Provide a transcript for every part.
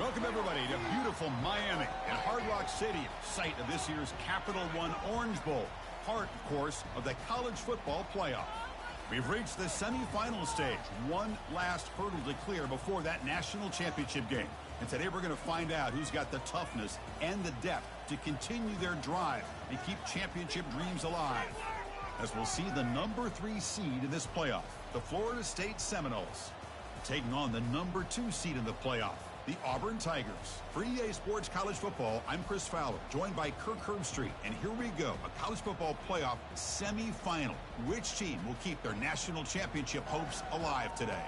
Welcome, everybody, to beautiful Miami and Hard Rock Stadium, site of this year's Capital One Orange Bowl, part, of course, of the college football playoff. We've reached the semifinal stage, one last hurdle to clear before that national championship game. And today we're going to find out who's got the toughness and the depth to continue their drive and keep championship dreams alive. As we'll see the number 3 seed in this playoff, the Florida State Seminoles, taking on the number 2 seed in the playoff, the Auburn Tigers. For EA Sports College Football, I'm Chris Fowler, joined by Kirk Herbstreit. And here we go, a college football playoff semifinal. Which team will keep their national championship hopes alive today?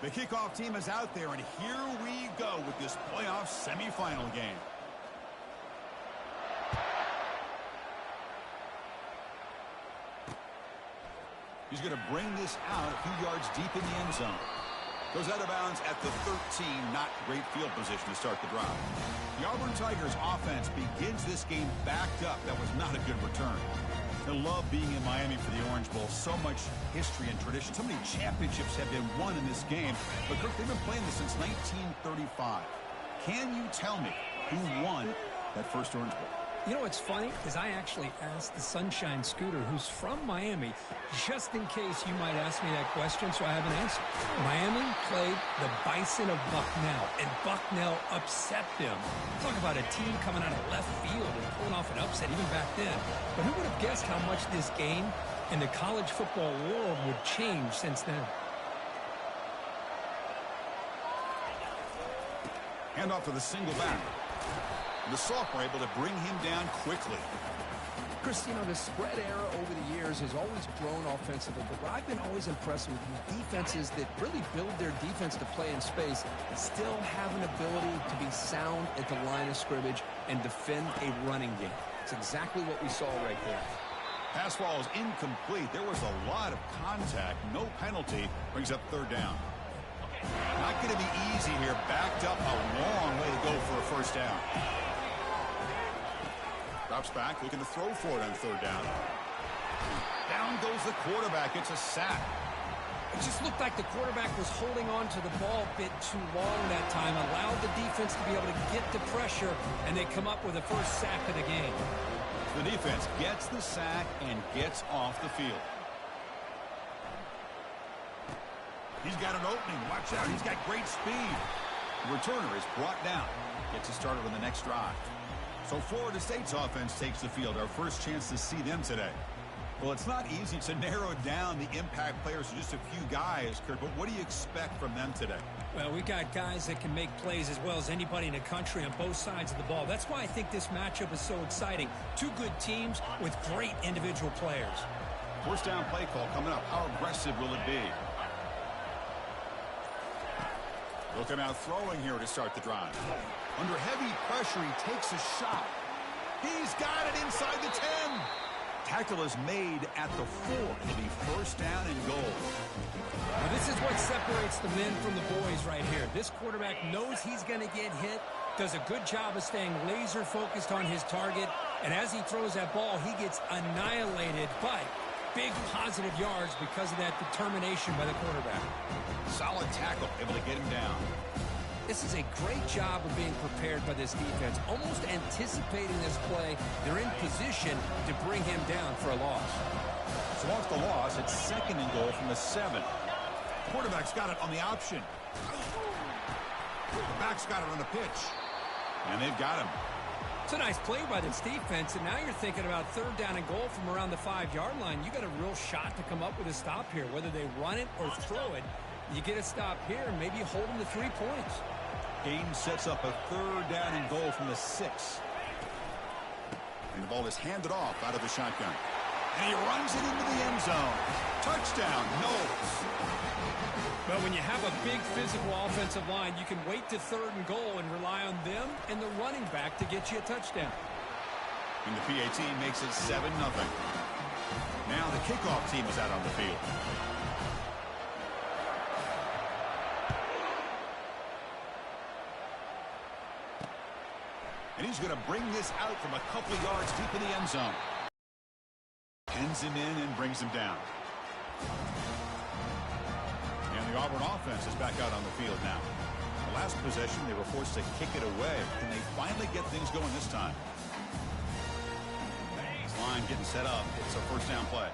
The kickoff team is out there, and here we go with this playoff semifinal game. He's going to bring this out a few yards deep in the end zone. Goes out of bounds at the 13, not great field position to start the drive. The Auburn Tigers offense begins this game backed up. That was not a good return. I love being in Miami for the Orange Bowl. So much history and tradition. So many championships have been won in this game. But, Kirk, they've been playing this since 1935. Can you tell me who won that first Orange Bowl? You know what's funny is I actually asked the Sunshine Scooter, who's from Miami, just in case you might ask me that question, so I have an answer. Miami played the Bison of Bucknell, and Bucknell upset them. Talk about a team coming out of left field and pulling off an upset even back then. But who would have guessed how much this game and the college football world would change since then? Hand off to the single back. The sophomore able to bring him down quickly. Chris, you know, the spread era over the years has always grown offensively, but what I've been always impressed with these defenses that really build their defense to play in space still have an ability to be sound at the line of scrimmage and defend a running game. It's exactly what we saw right there. Pass ball is incomplete. There was a lot of contact. No penalty. Brings up third down. Not going to be easy here. Backed up a long way to go for a first down. Drops back, looking to throw for it on third down. Down goes the quarterback. It's a sack. It just looked like the quarterback was holding on to the ball a bit too long that time. Allowed the defense to be able to get the pressure, and they come up with the first sack of the game. The defense gets the sack and gets off the field. He's got an opening. Watch out. He's got great speed. The returner is brought down. Gets it started on the next drive. So Florida State's offense takes the field. Our first chance to see them today. Well, it's not easy to narrow down the impact players to just a few guys, Kurt, but what do you expect from them today? Well, we got guys that can make plays as well as anybody in the country on both sides of the ball. That's why I think this matchup is so exciting. Two good teams with great individual players. First down play call coming up. How aggressive will it be? Looking out throwing here to start the drive. Under heavy pressure, he takes a shot. He's got it inside the 10. Tackle is made at the 4. It'll be first down and goal. Now, this is what separates the men from the boys right here. This quarterback knows he's going to get hit, does a good job of staying laser focused on his target, and as he throws that ball, he gets annihilated, but big positive yards because of that determination by the quarterback. Solid tackle, able to get him down. This is a great job of being prepared by this defense, almost anticipating this play. They're in position to bring him down for a loss. So off the loss, it's second and goal from the 7. Quarterback's got it on the option. The back's got it on the pitch. And they've got him. It's a nice play by this defense, and now you're thinking about third down and goal from around the 5-yard line. You got a real shot to come up with a stop here. Whether they run it or throw it, you get a stop here and maybe hold them to 3 points. Game sets up a third down and goal from the 6. And the ball is handed off out of the shotgun. And he runs it into the end zone. Touchdown, Knowles. Well, when you have a big physical offensive line, you can wait to third and goal and rely on them and the running back to get you a touchdown. And the PA team makes it 7-0. Now the kickoff team is out on the field. And he's going to bring this out from a couple of yards deep in the end zone. Pins him in and brings him down. And the Auburn offense is back out on the field now. The last possession, they were forced to kick it away. Can they finally get things going this time? Line getting set up. It's a first down play.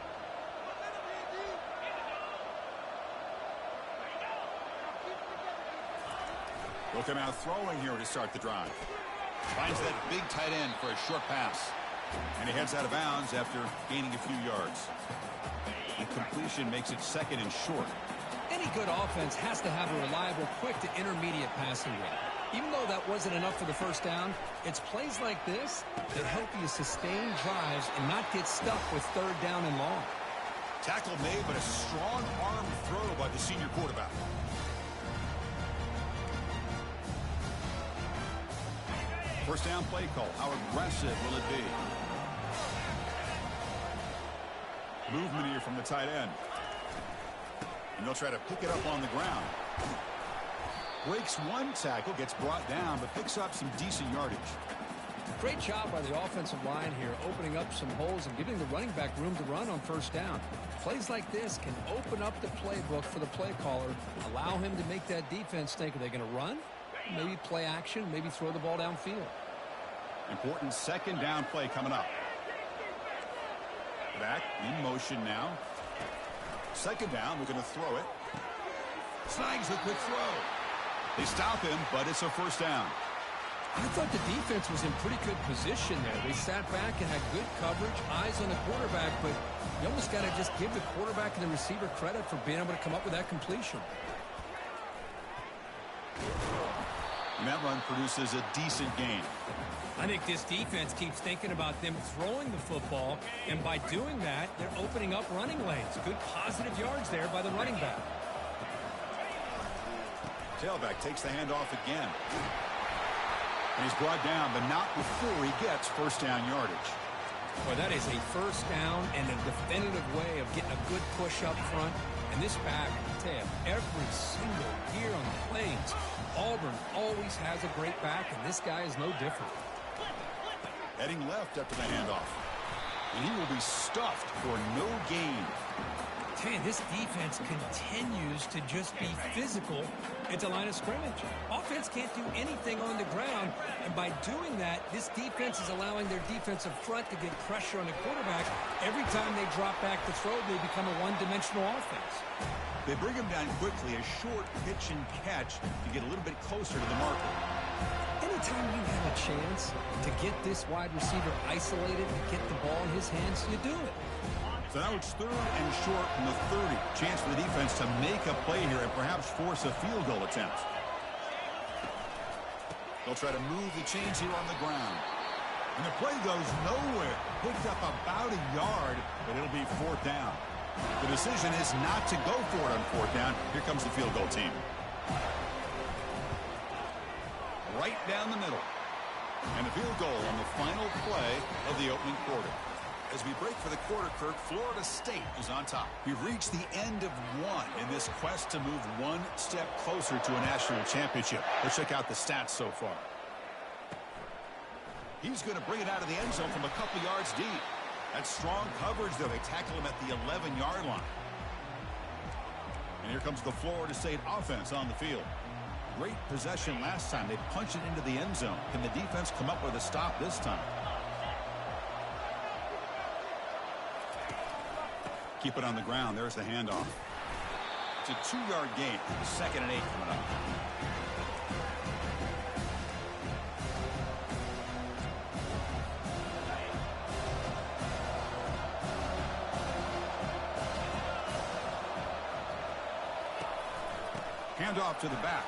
Look him out throwing here to start the drive. Finds that big tight end for a short pass. And he heads out of bounds after gaining a few yards. And completion makes it second and short. Any good offense has to have a reliable, quick to intermediate passing game. Even though that wasn't enough for the first down, it's plays like this that help you sustain drives and not get stuck with third down and long. Tackle made, but a strong arm throw by the senior quarterback. First down play call. How aggressive will it be? Movement here from the tight end. And they'll try to pick it up on the ground. Breaks one tackle, gets brought down, but picks up some decent yardage. Great job by the offensive line here, opening up some holes and giving the running back room to run on first down. Plays like this can open up the playbook for the play caller, allow him to make that defense think, are they going to run? Maybe play action, maybe throw the ball downfield. Important second down play coming up. Back in motion now. Second down, we're going to throw it. Snags the quick throw. They stop him, but it's a first down. I thought the defense was in pretty good position there. They sat back and had good coverage, eyes on the quarterback, but you almost got to just give the quarterback and the receiver credit for being able to come up with that completion. And that run produces a decent gain. I think this defense keeps thinking about them throwing the football, and by doing that, they're opening up running lanes. Good positive yards there by the running back. Tailback takes the handoff again. And he's brought down, but not before he gets first down yardage. Boy, that is a first down and a definitive way of getting a good push up front. And this back, I tell you, every single year on the Plains, Auburn always has a great back, and this guy is no different. Heading left after the handoff. And he will be stuffed for no gain. Man, this defense continues to just be physical at the line of scrimmage. Offense can't do anything on the ground, and by doing that, this defense is allowing their defensive front to get pressure on the quarterback. Every time they drop back to throw, they become a one-dimensional offense. They bring him down quickly, a short pitch and catch to get a little bit closer to the marker. Anytime you have a chance to get this wide receiver isolated and get the ball in his hands, you do it. So now it's third and short from the 30. Chance for the defense to make a play here and perhaps force a field goal attempt. They'll try to move the chains here on the ground. And the play goes nowhere. Picked up about a yard, but it'll be fourth down. The decision is not to go for it on fourth down. Here comes the field goal team. Right down the middle. And a field goal on the final play of the opening quarter. As we break for the quarter, Kirk, Florida State is on top. We've reached the end of one in this quest to move one step closer to a national championship. Let's check out the stats so far. He's going to bring it out of the end zone from a couple yards deep. That's strong coverage, though. They tackle him at the 11-yard line. And here comes the Florida State offense on the field. Great possession last time. They punched it into the end zone. Can the defense come up with a stop this time? Keep it on the ground. There's the handoff. It's a 2-yard gain. 2nd and 8 coming up. Handoff to the back.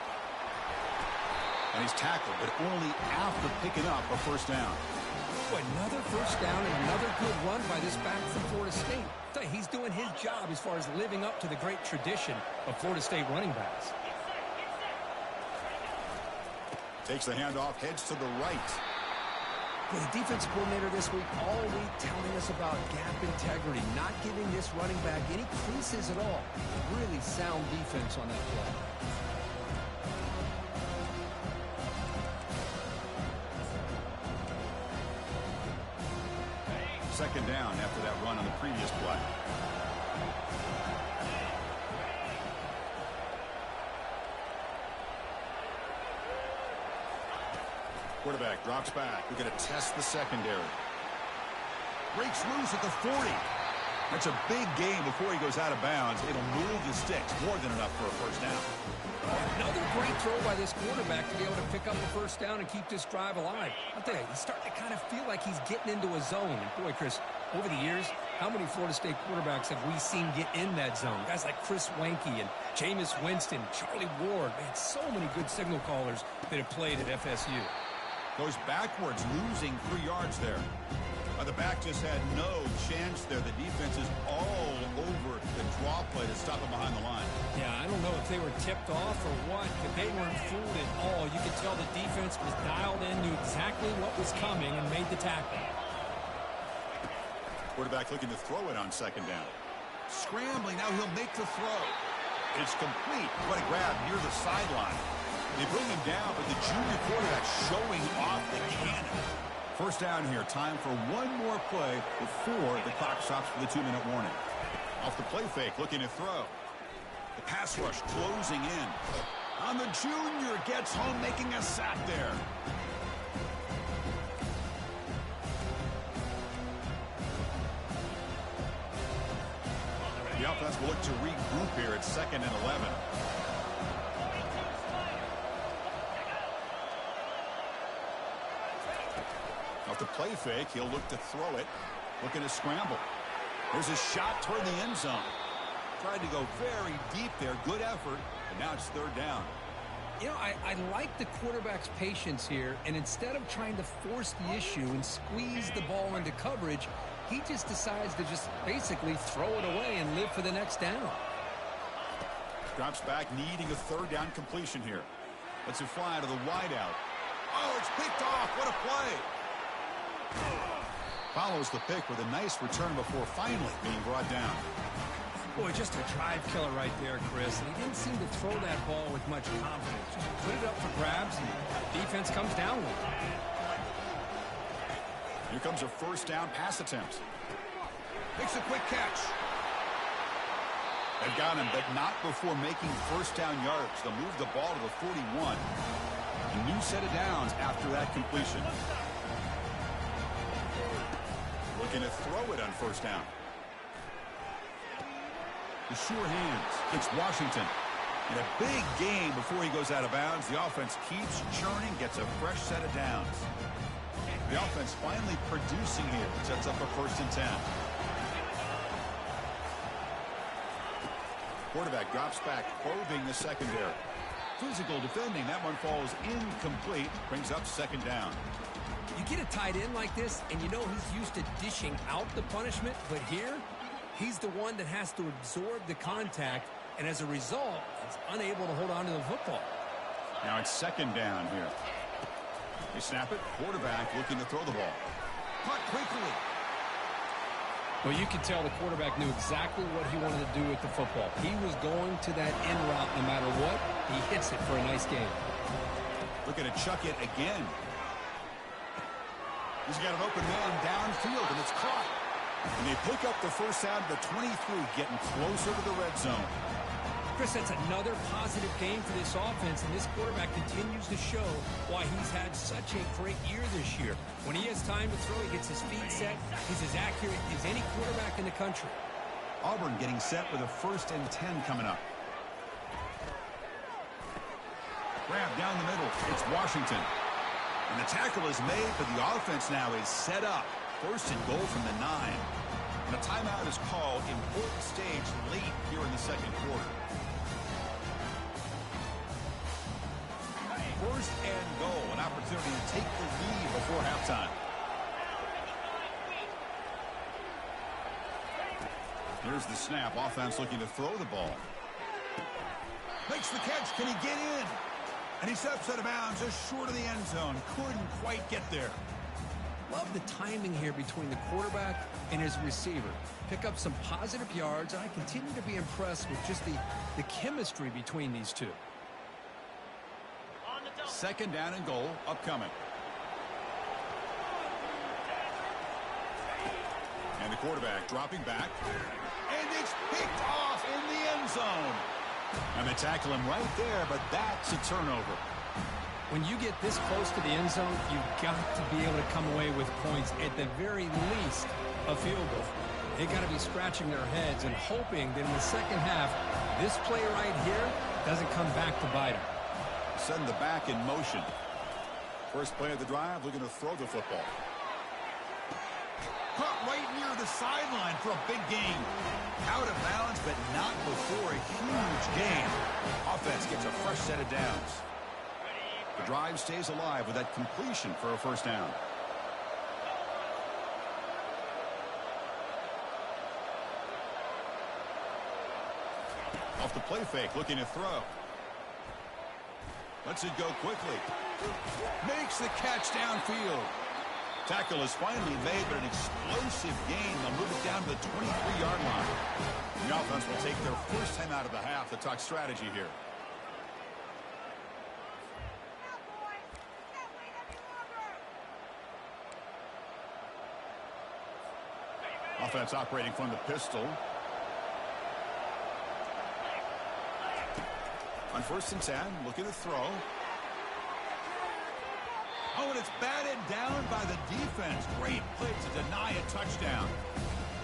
And he's tackled, but only after picking up a first down. Another first down and another good run by this back from Florida State. He's doing his job as far as living up to the great tradition of Florida State running backs. Takes the handoff, heads to the right. Well, the defensive coordinator this week all week telling us about gap integrity, not giving this running back any creases at all. Really sound defense on that play. Second down after that run on the previous play. Quarterback drops back. We're going to test the secondary. Breaks loose at the 40. That's a big gain before he goes out of bounds. It'll move the sticks. More than enough for a first down. Another great throw by this quarterback to be able to pick up a first down and keep this drive alive. I'll tell you, he's starting to kind of feel like he's getting into a zone. And boy, Chris, over the years, how many Florida State quarterbacks have we seen get in that zone? Guys like Chris Wanke and Jameis Winston, Charlie Ward. Man, so many good signal callers that have played at FSU. Goes backwards, losing 3 yards there. The back just had no chance there. The defense is all over the draw play to stop him behind the line. Yeah, I don't know if they were tipped off or what, but they weren't fooled at all. You could tell the defense was dialed in, knew exactly what was coming, and made the tackle. Quarterback looking to throw it on second down. Scrambling, now he'll make the throw. It's complete. What a grab near the sideline. They bring him down, but the junior quarterback showing off the cannon. First down here. Time for one more play before the clock stops for the 2-minute warning. Off the play fake, looking to throw. The pass rush closing in. On the junior, gets home, making a sack there. The offense will look to regroup here at 2nd and 11. Off the play fake, he'll look to throw it. Looking to scramble. There's a shot toward the end zone. Tried to go very deep there. Good effort. And now it's 3rd down. You know, I like the quarterback's patience here. And instead of trying to force the issue and squeeze the ball into coverage, he just decides to just basically throw it away and live for the next down. Drops back, needing a 3rd down completion here. Lets it fly to the wideout. Oh, it's picked off. What a play. Follows the pick with a nice return before finally being brought down. Boy, just a drive killer right there, Chris. And he didn't seem to throw that ball with much confidence. Just put it up for grabs, and defense comes down with it. Here comes a first down pass attempt. Makes a quick catch. They've got him, but not before making first down yards. They'll move the ball to the 41. A new set of downs after that completion. Looking to throw it on first down. The sure hands. It's Washington. And a big gain before he goes out of bounds. The offense keeps churning, gets a fresh set of downs. The offense finally producing here. Sets up a 1st and 10. Quarterback drops back, probing the secondary. Physical defending. That one falls incomplete. Brings up 2nd down. You get a tight end like this, and you know he's used to dishing out the punishment, but here, he's the one that has to absorb the contact, and as a result, is unable to hold on to the football. Now it's 2nd down here. They snap it. Quarterback looking to throw the ball. Caught quickly. Well, you can tell the quarterback knew exactly what he wanted to do with the football. He was going to that end route no matter what. He hits it for a nice gain. Looking to chuck it again. He's got an open man downfield, and it's caught. And they pick up the first down to the 23, getting closer to the red zone. Chris, that's another positive game for this offense, and this quarterback continues to show why he's had such a great year this year. When he has time to throw, he gets his feet set. He's as accurate as any quarterback in the country. Auburn getting set with a 1st and 10 coming up. Grab down the middle. It's Washington. And the tackle is made, but the offense now is set up. 1st and goal from the 9. And a timeout is called. Important stage late here in the 2nd quarter. 1st and goal. An opportunity to take the lead before halftime. Here's the snap. Offense looking to throw the ball. Makes the catch. Can he get in? And he steps out of bounds just short of the end zone. Couldn't quite get there. Love the timing here between the quarterback and his receiver. Pick up some positive yards, and I continue to be impressed with just the chemistry between these two. 2nd down and goal upcoming. The quarterback dropping back. And it's picked off in the end zone. And they tackle him right there, but that's a turnover. When you get this close to the end zone, you've got to be able to come away with points, at the very least, a field goal. They've got to be scratching their heads and hoping that in the second half, this play right here doesn't come back to bite them. Send the back in motion. First play of the drive, looking to throw the football. Caught right near the sideline for a big gain. Out of bounds, but not before a huge gain. Offense gets a fresh set of downs. The drive stays alive with that completion for a first down. Off the play fake, looking to throw. Lets it go quickly. Makes the catch downfield. Tackle is finally made, but an explosive gain. They'll move it down to the 23-yard line. The offense will take their first time out of the half to talk strategy here. Offense operating from the pistol. On 1st and 10, looking to throw. Oh, and it's batted down by the defense. Great play to deny a touchdown.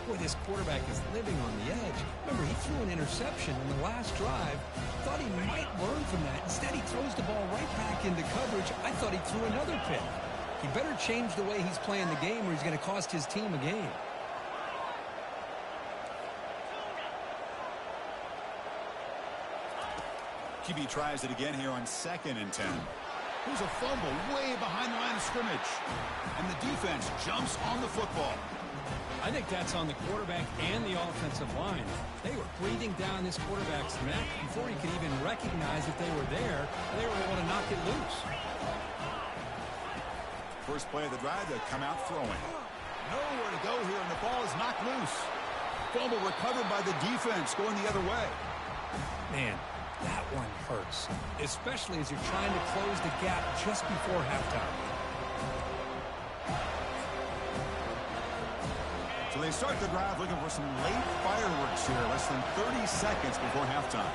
Boy, this quarterback is living on the edge. Remember, he threw an interception in the last drive. Thought he might learn from that. Instead, he throws the ball right back into coverage. I thought he threw another pick. He better change the way he's playing the game or he's going to cost his team a game. QB tries it again here on 2nd and 10. There's a fumble way behind the line of scrimmage. And the defense jumps on the football. I think that's on the quarterback and the offensive line. They were breathing down this quarterback's neck before he could even recognize that they were there. They were able to knock it loose. First play of the drive, they come out throwing. Nowhere to go here, and the ball is knocked loose. Fumble recovered by the defense going the other way. Man, that one hurts, especially as you're trying to close the gap just before halftime. So they start the drive looking for some late fireworks here, less than 30 seconds before halftime.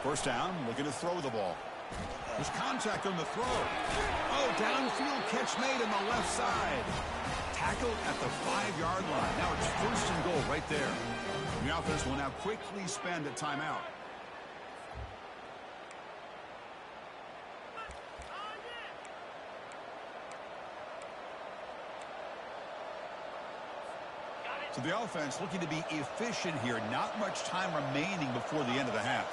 First down, looking to throw the ball. There's contact on the throw. Oh, downfield catch made on the left side. Tackled at the 5-yard line. Now it's 1st and goal right there. The offense will now quickly spend a timeout. So the offense looking to be efficient here. Not much time remaining before the end of the half.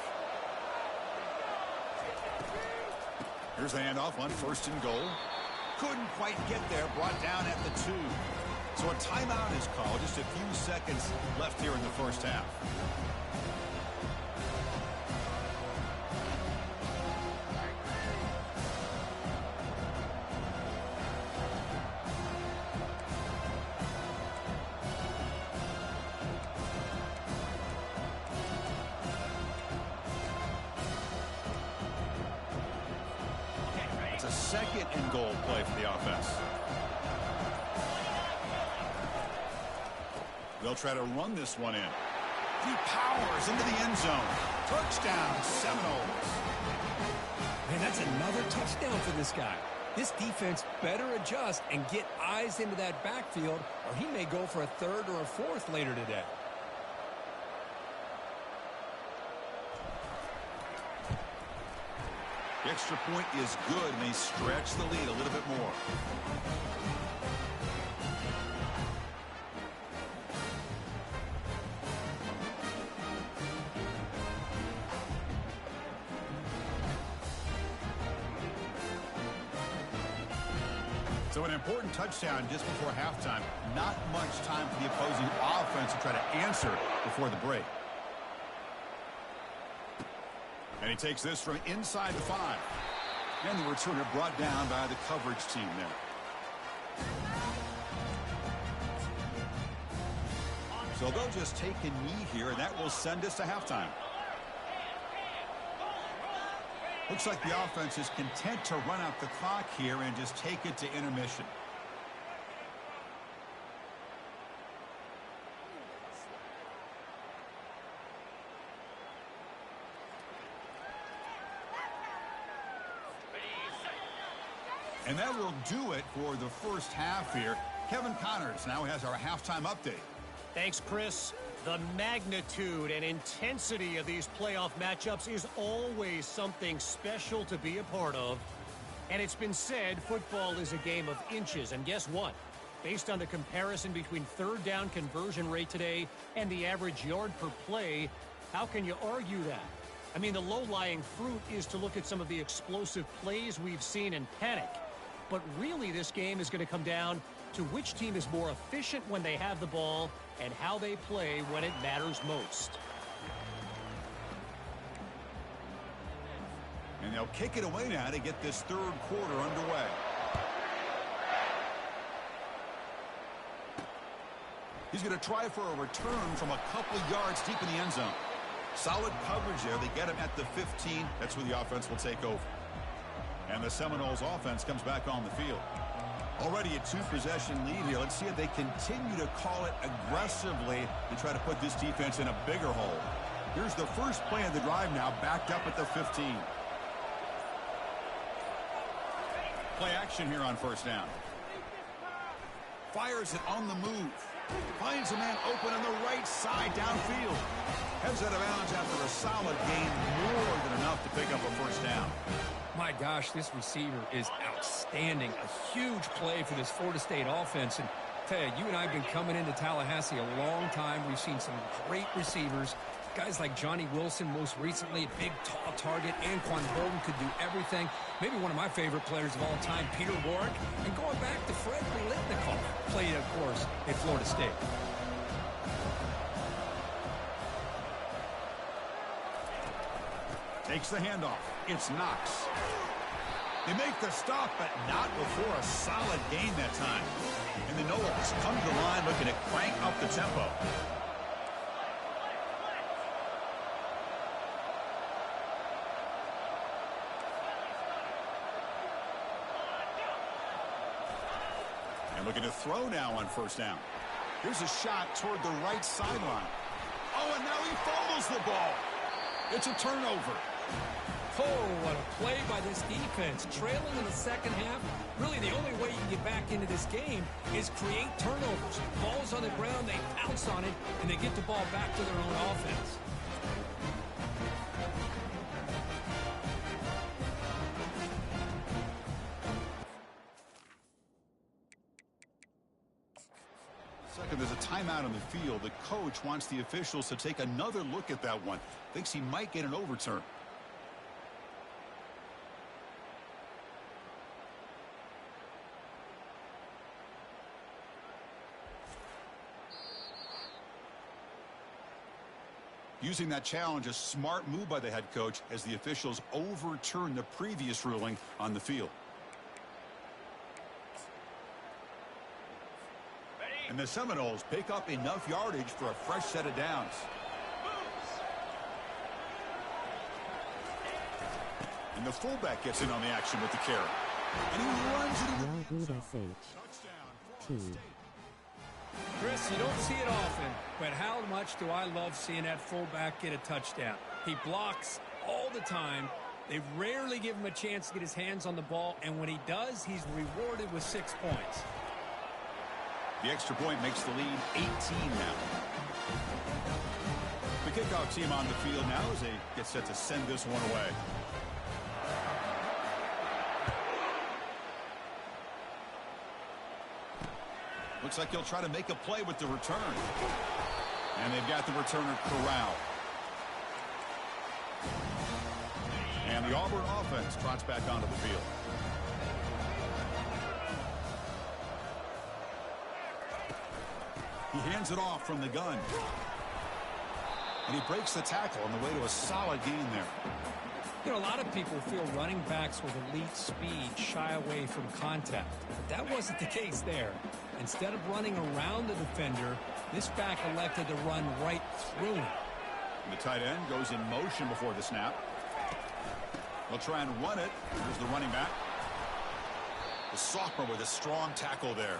Here's the handoff on 1st and goal. Couldn't quite get there, brought down at the 2. So a timeout is called. Just a few seconds left here in the first half. It's a 2nd and goal play for the offense. They'll try to run this one in. He powers into the end zone. Touchdown, Seminoles. Man, that's another touchdown for this guy. This defense better adjust and get eyes into that backfield, or he may go for a 3rd or a 4th later today. The extra point is good, and they stretch the lead a little bit more. So an important touchdown just before halftime. Not much time for the opposing offense to try to answer before the break. And he takes this from inside the 5. And the returner brought down by the coverage team there. So they'll just take a knee here, and that will send us to halftime. Looks like the offense is content to run out the clock here and just take it to intermission. And that will do it for the first half here. Kevin Connors now has our halftime update. Thanks, Chris. The magnitude and intensity of these playoff matchups is always something special to be a part of. And it's been said football is a game of inches. And guess what? Based on the comparison between third down conversion rate today and the average yard per play, how can you argue that? I mean, the low-lying fruit is to look at some of the explosive plays we've seen and panic. But really, this game is going to come down to which team is more efficient when they have the ball and how they play when it matters most. And they'll kick it away now to get this third quarter underway. He's going to try for a return from a couple yards deep in the end zone. Solid coverage there. They get him at the 15. That's where the offense will take over. And the Seminoles offense comes back on the field. Already a two-possession lead here. Let's see if they continue to call it aggressively to try to put this defense in a bigger hole. Here's the first play of the drive now, backed up at the 15. Play action here on first down. Fires it on the move. Finds a man open on the right side downfield. Heads out of bounds after a solid gain, more than enough to pick up a first down. My gosh, this receiver is outstanding. A huge play for this Florida State offense. And tell you, you and I have been coming into Tallahassee a long time. We've seen some great receivers. Guys like Johnny Wilson, most recently, a big, tall target. Anquan Bolden could do everything. Maybe one of my favorite players of all time, Peter Warrick. And going back to Fred Biletnikoff, played, of course, at Florida State. Takes the handoff. It's Knox. They make the stop, but not before a solid gain that time. And the Noles come to the line looking to crank up the tempo. And looking to throw now on first down. Here's a shot toward the right sideline. Oh, and now he fumbles the ball. It's a turnover. Oh, what a play by this defense. Trailing in the second half, really the only way you can get back into this game is create turnovers. Ball's on the ground, they pounce on it, and they get the ball back to their own offense. Second, there's a timeout on the field. The coach wants the officials to take another look at that one. Thinks he might get an overturn. Using that challenge, a smart move by the head coach as the officials overturn the previous ruling on the field. And the Seminoles pick up enough yardage for a fresh set of downs. And the fullback gets in on the action with the carry. And he runs it into the touchdown. Chris, you don't see it often, but how much do I love seeing that fullback get a touchdown? He blocks all the time. They rarely give him a chance to get his hands on the ball, and when he does, he's rewarded with 6 points. The extra point makes the lead 18 now. The kickoff team on the field now as they get set to send this one away. Looks like he'll try to make a play with the return. And they've got the returner corralled. And the Auburn offense trots back onto the field. He hands it off from the gun. And he breaks the tackle on the way to a solid gain there. You know, a lot of people feel running backs with elite speed shy away from contact. But that wasn't the case there. Instead of running around the defender, this back elected to run right through him. And the tight end goes in motion before the snap. They'll try and run it. Here's the running back. The sophomore with a strong tackle there.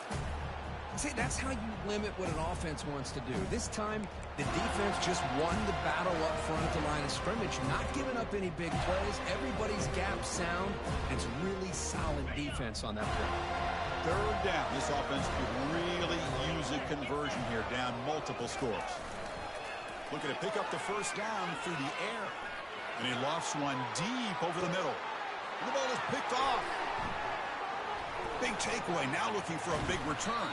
See, that's how you limit what an offense wants to do. This time, the defense just won the battle up front at the line of scrimmage, not giving up any big plays. Everybody's gap sound, and it's really solid defense on that play. Third down. This offense could really use a conversion here, down multiple scores. Looking to pick up the first down through the air. And he lofts one deep over the middle. And the ball is picked off. Big takeaway, now looking for a big return.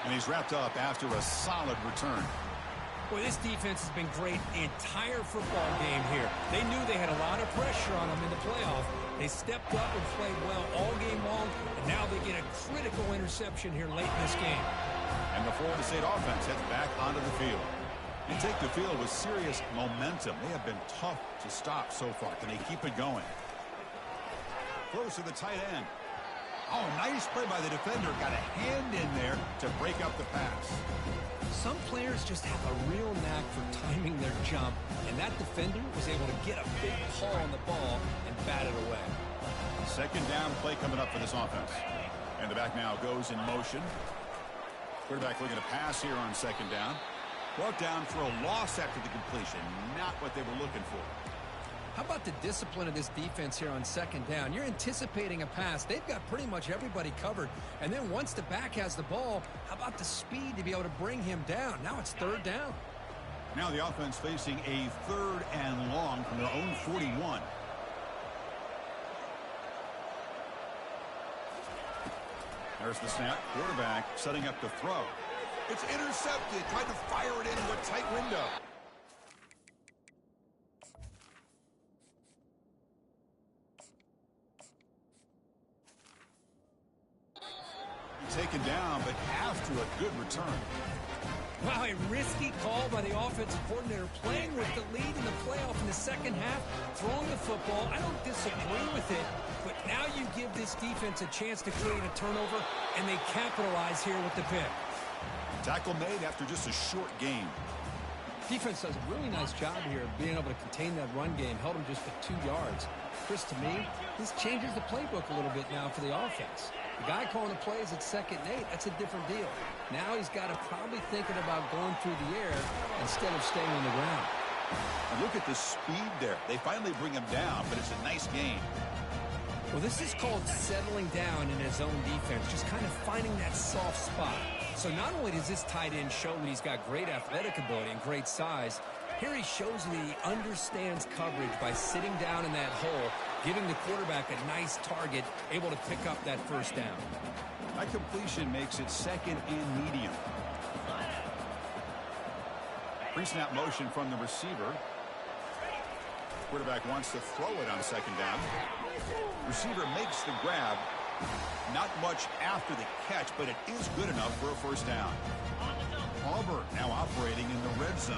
And he's wrapped up after a solid return. Boy, this defense has been great the entire football game here. They knew they had a lot of pressure on them in the playoff. They stepped up and played well all game long, and now they get a critical interception here late in this game. And the Florida State offense heads back onto the field. They take the field with serious momentum. They have been tough to stop so far. Can they keep it going? Close to the tight end. Oh, nice play by the defender. Got a hand in there to break up the pass. Some players just have a real knack for timing their jump, and that defender was able to get a big paw on the ball and bat it away. Second down play coming up for this offense. And the back now goes in motion. Quarterback looking to pass here on second down. Brought down for a loss after the completion. Not what they were looking for. How about the discipline of this defense here on second down? You're anticipating a pass. They've got pretty much everybody covered. And then once the back has the ball, how about the speed to be able to bring him down? Now it's third down. Now the offense facing a third and long from their own 41. There's the snap. Quarterback setting up the throw. It's intercepted. Tried to fire it into a tight window. Taken down, but after a good return. Wow, a risky call by the offensive coordinator, playing with the lead in the playoff in the second half, throwing the football. I don't disagree with it, but now you give this defense a chance to create a turnover, and they capitalize here with the pick. Tackle made after just a short game. Defense does a really nice job here of being able to contain that run game, held him just for 2 yards. Chris, to me, this changes the playbook a little bit now for the offense. The guy calling the plays at 2nd and 8, that's a different deal. Now he's got to probably thinking about going through the air instead of staying on the ground. And look at the speed there. They finally bring him down, but it's a nice game. Well, this is called settling down in his own defense, just kind of finding that soft spot. So not only does this tight end show that he's got great athletic ability and great size, here he shows that he understands coverage by sitting down in that hole, giving the quarterback a nice target, able to pick up that first down. That completion makes it second and medium. Pre-snap motion from the receiver. Quarterback wants to throw it on second down. Receiver makes the grab. Not much after the catch, but it is good enough for a first down. Auburn now operating in the red zone.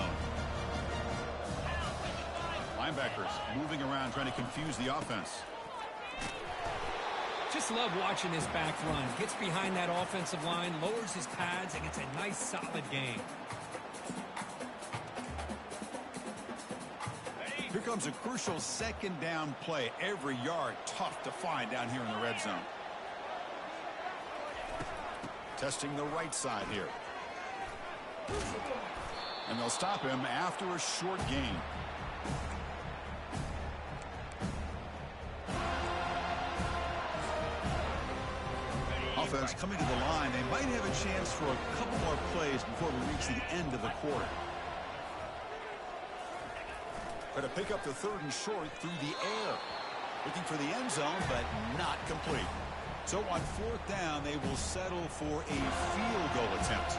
Linebackers moving around, trying to confuse the offense. Just love watching this back run. Gets behind that offensive line, lowers his pads, and gets a nice, solid gain. Here comes a crucial second down play. Every yard tough to find down here in the red zone. Testing the right side here. And they'll stop him after a short gain. Offense coming to the line. They might have a chance for a couple more plays before we reach the end of the quarter. Got to pick up the third and short through the air. Looking for the end zone, but not complete. So on fourth down, they will settle for a field goal attempt.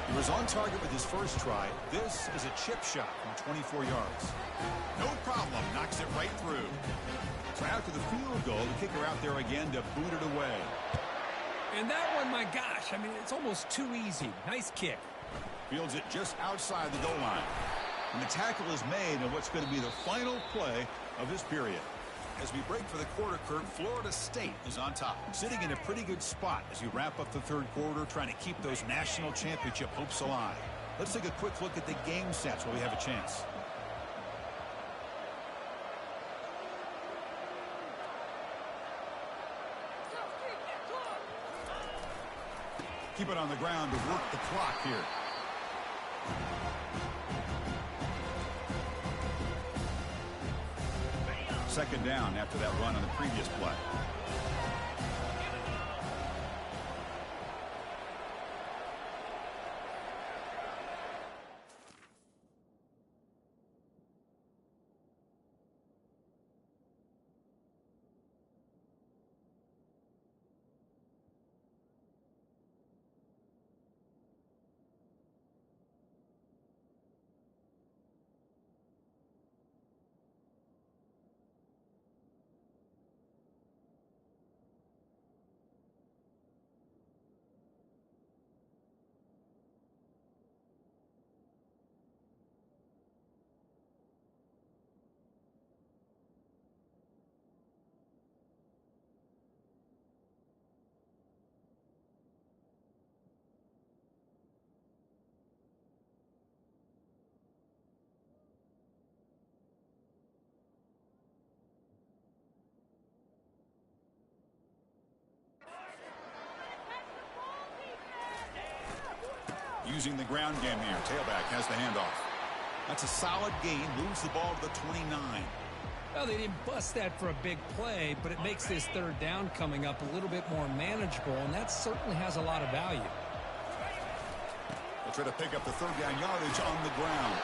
He was on target with his first try. This is a chip shot from 24 yards. No problem. Knocks it right through. So after the field goal, the kicker out there again to boot it away. And that one, my gosh, I mean, it's almost too easy. Nice kick. Fields it just outside the goal line. And the tackle is made on what's going to be the final play of this period. As we break for the quarter, Kurt, Florida State is on top, sitting in a pretty good spot as we wrap up the third quarter, trying to keep those national championship hopes alive. Let's take a quick look at the game stats while we have a chance. Keep it on the ground to work the clock here. Second down after that run on the previous play. Using the ground game here. Tailback has the handoff. That's a solid gain. Moves the ball to the 29. Well, they didn't bust that for a big play, but it makes this third down coming up a little bit more manageable, and that certainly has a lot of value. They'll try to pick up the third down yardage on the ground.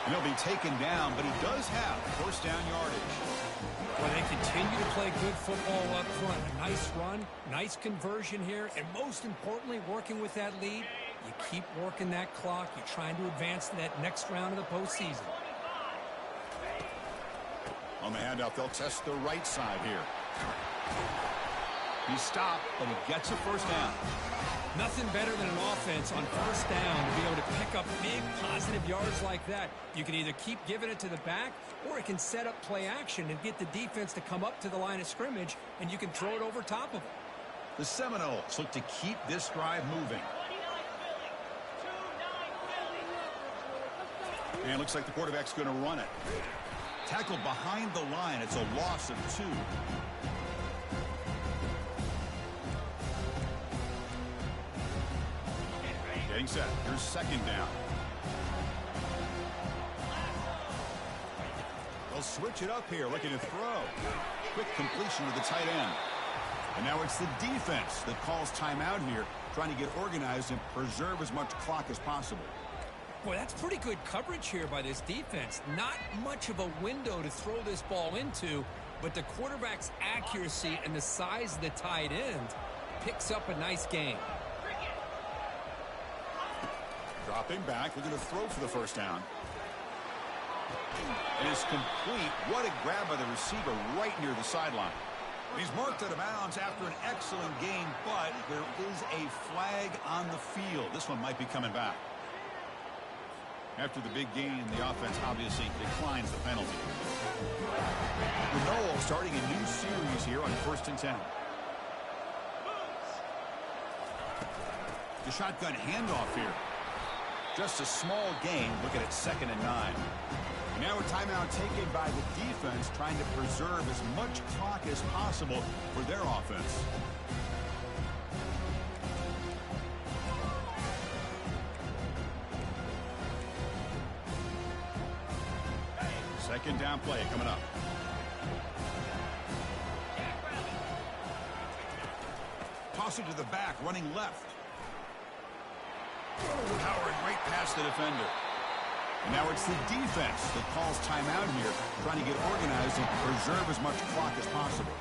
And he'll be taken down, but he does have first down yardage. Well, they continue to play good football up front. A nice run, nice conversion here, and most importantly, working with that lead. You keep working that clock. You're trying to advance to that next round of the postseason. On the handoff, they'll test the right side here. He stopped, but he gets a first down. Nothing better than an offense on first down to be able to pick up big positive yards like that. You can either keep giving it to the back, or it can set up play action and get the defense to come up to the line of scrimmage, and you can throw it over top of them. The Seminoles look to keep this drive moving. And it looks like the quarterback's going to run it. Tackled behind the line. It's a loss of 2. Getting set. Here's second down. They'll switch it up here, looking to throw. Quick completion to the tight end. And now it's the defense that calls timeout here, trying to get organized and preserve as much clock as possible. Boy, that's pretty good coverage here by this defense. Not much of a window to throw this ball into, but the quarterback's accuracy and the size of the tight end picks up a nice gain. Dropping back, looking to throw for the first down. And it's complete. What a grab by the receiver right near the sideline. He's marked out of bounds after an excellent game, but there is a flag on the field. This one might be coming back. After the big gain, the offense obviously declines the penalty. Renault starting a new series here on 1st and 10. The shotgun handoff here. Just a small gain. Look at it, 2nd and 9. And now a timeout taken by the defense, trying to preserve as much clock as possible for their offense. Second down play coming up. Toss it to the back, running left. Powering right past the defender. And now it's the defense that calls timeout here, trying to get organized and preserve as much clock as possible.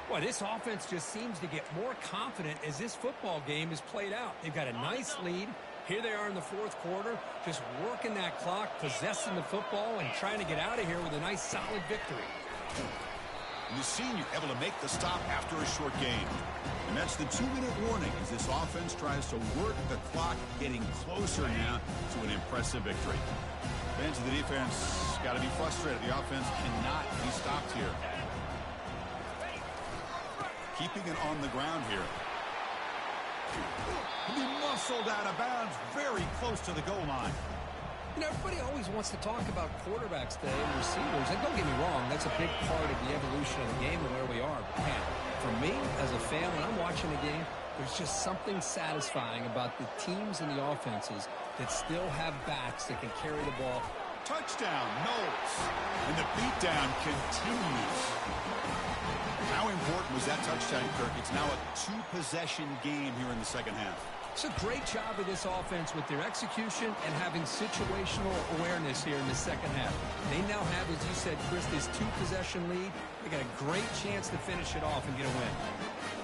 Boy, this offense just seems to get more confident as this football game is played out. They've got a nice lead. Here they are in the 4th quarter, just working that clock, possessing the football, and trying to get out of here with a nice, solid victory. And the senior able to make the stop after a short gain. And that's the 2-minute warning as this offense tries to work the clock, getting closer now to an impressive victory. Fans of the defense got to be frustrated. The offense cannot be stopped here. Keeping it on the ground here. He muscled out of bounds very close to the goal line. You know, everybody always wants to talk about quarterbacks today and receivers. And don't get me wrong, that's a big part of the evolution of the game and where we are. But man, for me, as a fan, when I'm watching the game, There's just something satisfying about the teams and the offenses that still have backs that can carry the ball. Touchdown, Knowles. And the beatdown continues. How important was that touchdown, Kirk? It's now a two-possession game here in the second half. It's a great job of this offense with their execution and having situational awareness here in the second half. They now have, as you said, Chris, this two-possession lead. They got a great chance to finish it off and get a win.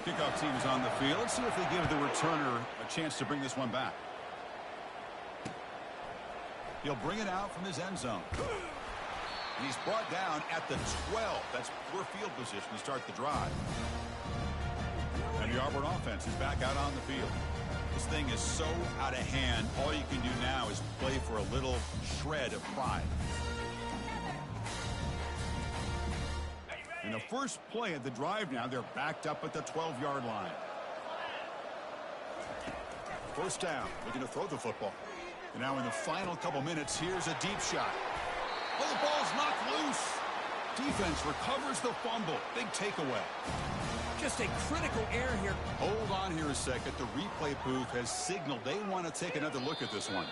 Kickoff team is on the field. Let's see if they give the returner a chance to bring this one back. He'll bring it out from his end zone. And he's brought down at the 12. That's poor field position to start the drive. And the Auburn offense is back out on the field. This thing is so out of hand. All you can do now is play for a little shred of pride. In the first play of the drive now, they're backed up at the 12-yard line. First down, looking to throw the football. And now in the final couple minutes, here's a deep shot. Oh, the ball's knocked loose. Defense recovers the fumble. Big takeaway. Just a critical error here. Hold on here a second. The replay booth has signaled they want to take another look at this one.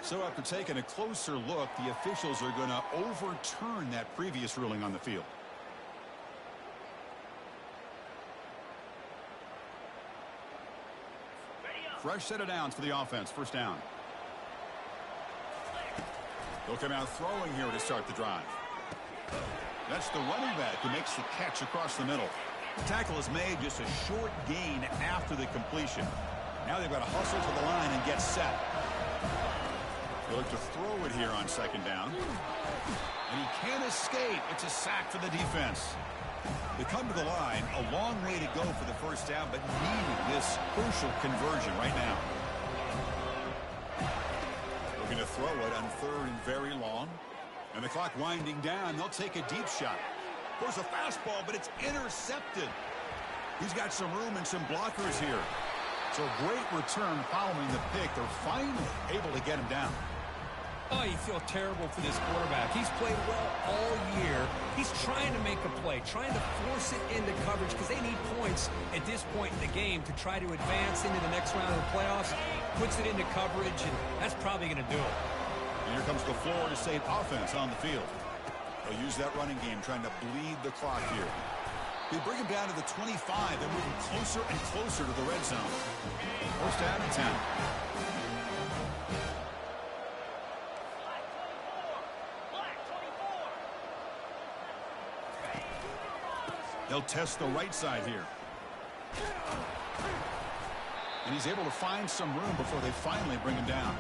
So after taking a closer look, the officials are going to overturn that previous ruling on the field. Fresh set of downs for the offense. First down. They'll come out throwing here to start the drive. That's the running back who makes the catch across the middle. The tackle is made just a short gain after the completion. Now they've got to hustle to the line and get set. They look to throw it here on second down. And he can't escape. It's a sack for the defense. They come to the line, a long way to go for the first down, but needing this crucial conversion right now. Looking to throw it on third and very long. And the clock winding down, they'll take a deep shot. There's a fastball, but it's intercepted. He's got some room and some blockers here. So a great return following the pick. They're finally able to get him down. Oh, you feel terrible for this quarterback. He's played well all year. He's trying to make a play, trying to force it into coverage because they need points at this point in the game to try to advance into the next round of the playoffs. Puts it into coverage, and that's probably going to do it. And here comes the Florida State offense on the field. They'll use that running game, trying to bleed the clock here. They bring him down to the 25. They're moving closer and closer to the red zone. First down and 10. They'll test the right side here. And he's able to find some room before they finally bring him down.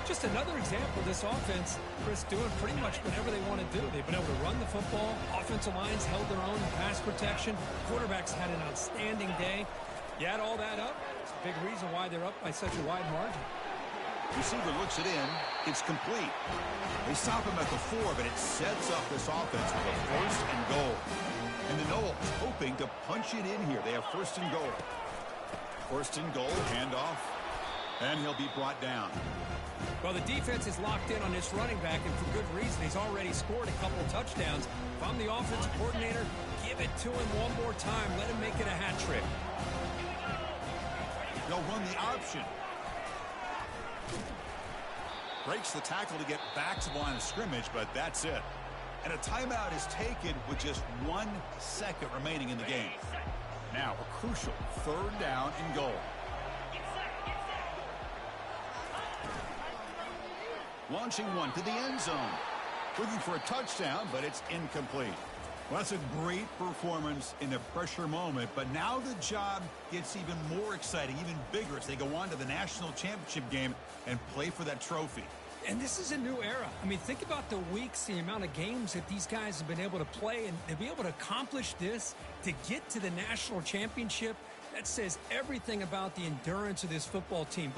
Just another example of this offense, Chris, doing pretty much whatever they want to do. They've been able to run the football. Offensive lines held their own in pass protection. Quarterbacks had an outstanding day. You add all that up, it's a big reason why they're up by such a wide margin. Receiver looks it in. It's complete. They stop him at the 4, but it sets up this offense with a first and goal. And the Knowles hoping to punch it in here. They have first and goal. First and goal, handoff, and he'll be brought down. Well, the defense is locked in on this running back, and for good reason. He's already scored a couple touchdowns. If I'm the offensive coordinator, give it to him one more time. Let him make it a hat trick. They'll run the option. Breaks the tackle to get back to the line of scrimmage, but that's it. And a timeout is taken with just 1 second remaining in the game. Now, a crucial third down and goal. Launching one to the end zone. Looking for a touchdown, but it's incomplete. Well, that's a great performance in a pressure moment, but now the job gets even more exciting, even bigger as they go on to the national championship game and play for that trophy. And this is a new era. I mean, think about the weeks, the amount of games that these guys have been able to play, and to be able to accomplish this, to get to the national championship, that says everything about the endurance of this football team.